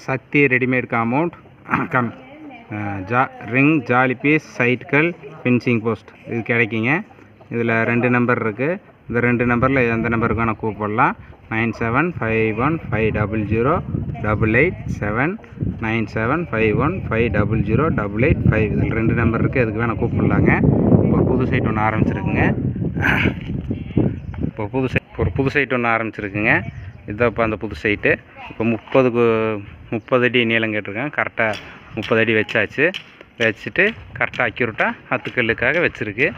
சக்தி readymade compound ring ஜாலி piece சைட்கள் finishing post இது கிடைக்குங்க. இதில் 2 நம்பர் இருக்குது. இந்த 2 நம்பரில் எந்த நம்பருக்கு வேணால் கூப்பிடலாம். 9751500887 9751500885 இதில் 2 நம்பர் இருக்குது. எதுக்கு வேணால் கூப்பிடலாங்க. இப்போ புது சைட் ஒன்று ஆரம்பிச்சிருக்குங்க. ஒரு புது சைட் ஒன்று ஆரம்பிச்சிருக்குங்க. இதுதான் இப்போ அந்த புது சைட்டு. இப்போ 30 அடி நீளம் கேட்டிருக்கேன். கரெக்டாக 30 அடி வச்சாச்சு. வச்சுட்டு கரெக்டாக அக்யூரேட்டாக 10 கல்லுக்காக வச்சுருக்கு.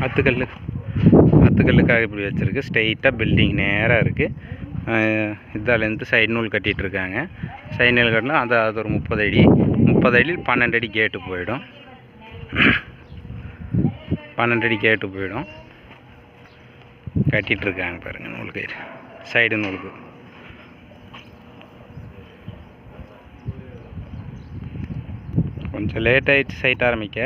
10 கல்லுக்காக இப்படி வச்சுருக்கு. ஸ்ட்ரெயிட்டாக பில்டிங் நேராக இருக்குது. இதாலேருந்து சைடு நூல் கட்டிகிட்ருக்காங்க. சைடு நூல் கட்டினா அது ஒரு 30 அடி. 30 அடியில் 12 அடி கேட்டு போயிடும். 12 அடி கேட்டு போயிடும். கட்டிகிட்ருக்காங்க பாருங்கள். நூல் கயிறு சைடு நூலுக்கு. கொஞ்சம் லேட் ஆகிடுச்சு சைட் ஆரம்பிக்க.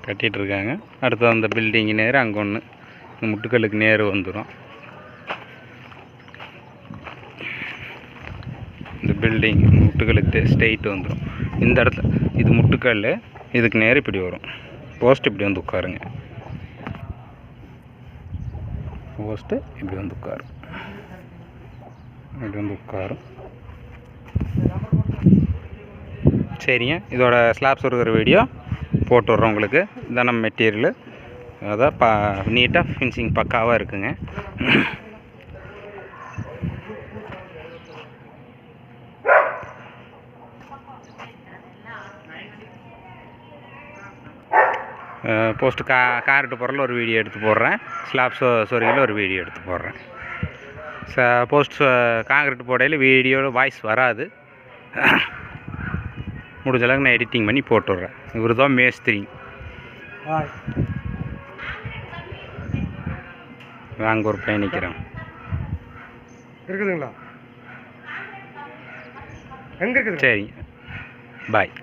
கட்டிகிட்ருக்காங்க. அடுத்து அந்த பில்டிங்கு நேர் அங்கே ஒன்று இந்த முட்டுக்கல்லுக்கு நேர் வந்துடும். இந்த பில்டிங் முட்டுக்கல்லுக்கு ஸ்ட்ரெயிட் வந்துடும். இந்த இடத்துல இது முட்டுக்கல், இதுக்கு நேர் இப்படி வரும். போஸ்ட் இப்படி வந்து உட்காருங்க. போஸ்ட்டு இப்படி வந்து உட்காரும். இப்படி வந்து உட்காரும். சரிங்க. இதோட ஸ்லாப்ஸ் இருக்கிற வீடியோ போட்டு விட்றோம் உங்களுக்கு. இதான் நம்ம மெட்டீரியலு. அதான் நீட்டாக ஃபினிஷிங் பக்காவாக இருக்குங்க. போஸ்ட்டு கார்ட்டு போகிறல ஒரு வீடியோ எடுத்து போடுறேன். ஸ்லாப் சொருகில் ஒரு வீடியோ எடுத்து போடுறேன். போஸ்ட் காங்கிரீட் போடையில் வீடியோவில் வாய்ஸ் வராது. முடிஞ்ச அளவுக்கு நான் எடிட்டிங் பண்ணி போட்டு விட்றேன். இவர் தான் மேஸ்திரி. வாங்க ஒரு பயணிக்கிறோம். இருக்குதுங்களா? எங்கே இருக்குது? சரி, பாய்.